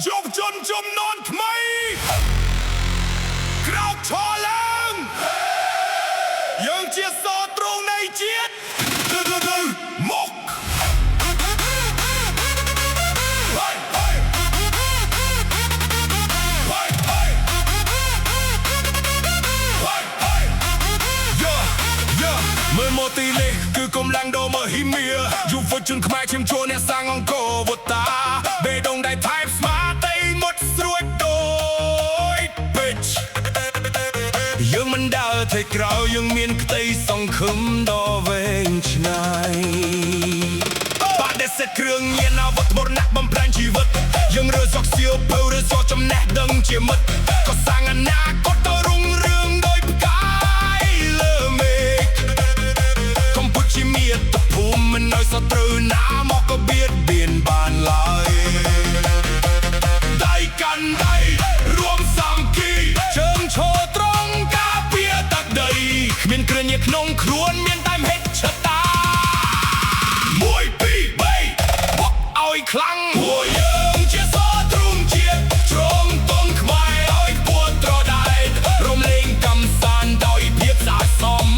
ជប់ជន់ជំនាន់ថ្មីក្រោកឈរឡើងយើងជាសទ្រង់នៃជាតិមកមើលមកទីនេះគឺកម្លាំងដូមហ៊ីមៀយុវជនខ្មែរឈាមជួរអ្នកសាងអង្គរវត្តាបេះដូងដៃថែបស្មាដីមុតស្រួចដូចពេជ្រយើងមិនដើរទៅក្រោយយើងមានក្តីសង្ឃឹមដ៏វែងឆ្ងាយបដិសេធគ្រឿងញៀនអវត្តមរណៈបំផ្លាញជីវិតយើងរើសក់សៀវភៅរើសក់ចំណេះដឹងជាមិត្តក៏សាងអនាគតទៅរុងរឿងដោយផ្កាយលើមេឃកម្ពុជាមានតភូមិមិនឲ្យសត្រូវណាមកក៏បៀតបៀនបានឡើយដៃកាន់ដៃរួមសាមគ្គីជើងឈរត្រង់ការពារទឹកដីគ្មានគ្រឿងញៀនក្នុងខ្លួនមានតែមហិច្ឆតា1 2 3បុកឲ្យខ្លាំងពួកយើងជាសទ្រង់ជាតិជ្រងទង់ខ្មែរឲ្យខ្ពស់ត្រដែតរំលែងកំសាន្តដោយភាពស្អាតសម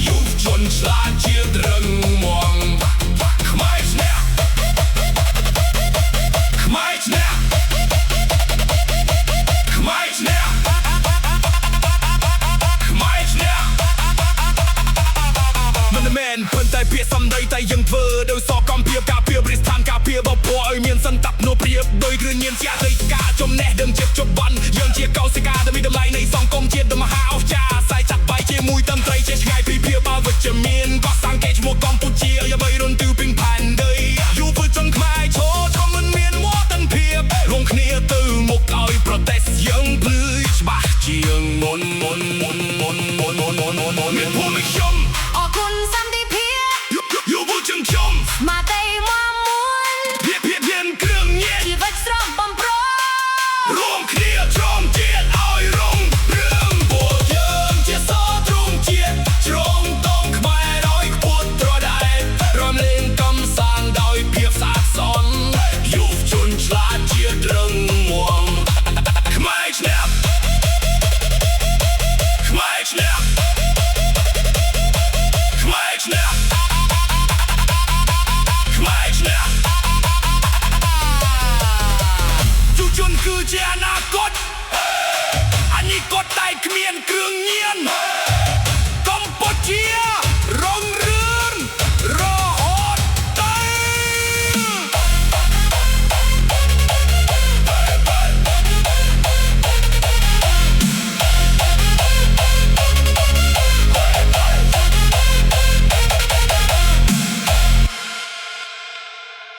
យុវជនឆ្លាតជាតិរឹងមាំខ្មែរឈ្នះខ្មែរឈ្នះខ្មែរឈ្នះខ្មែរឈ្នះមិនមែនប៉ុន្តែពាក្យសំដីតែយើងធ្វើដោយសកំភៀបការពារប្រទេសឋានការពារបបឲ្យមានសន្តិភាពនោះព្រៀបដោយគ្រឿងញៀនជាអតីតកាលចំណេះដឹងជាជប់បានយើងជាកោសិកាដែលមានតម្លៃនៃសង្គមជាតិដ៏មហាអស្ចារ្យអាស្រ័យចាត់បាយជាមួយតន្ត្រីជាឆ្ងាយពីភាពអវិជ្ជមានកសាងកេរ្តិ៍ឈ្មោះកម្ពុជាอย่าបីរុនទូពេញផែនដីយុវជនខ្មែរឈរឈ្មោះមិនមានមោទនភាពរួមគ្នាទៅមុខឲ្យប្រទេសយើងភ្លឺច្បាស់ជាងមុនមានភូមិខ្ញុំអរគុណសន្តិភាពយុវជនខ្ញុំមកតែមកមួយភាពគ្រឿងញៀនជីវិតស្រស់បំប្រងរួមគ្នាទ្រាំជាតិឲ្យរុងរឿងពួកយើងជាសទ្រង់ជាតិជ្រងទង់ខ្មែរឲ្យខ្ពស់ត្រដែតរំលែងកំសាន្តដោយភាពស្អាតសនយុវជនឆ្លាតជាតិរឹងមាំខ្មែរឈ្នះខ្មែរឈ្នះខ្មែរឈ្នះខ្មែរឈ្នះយុវជនគឺជាអនា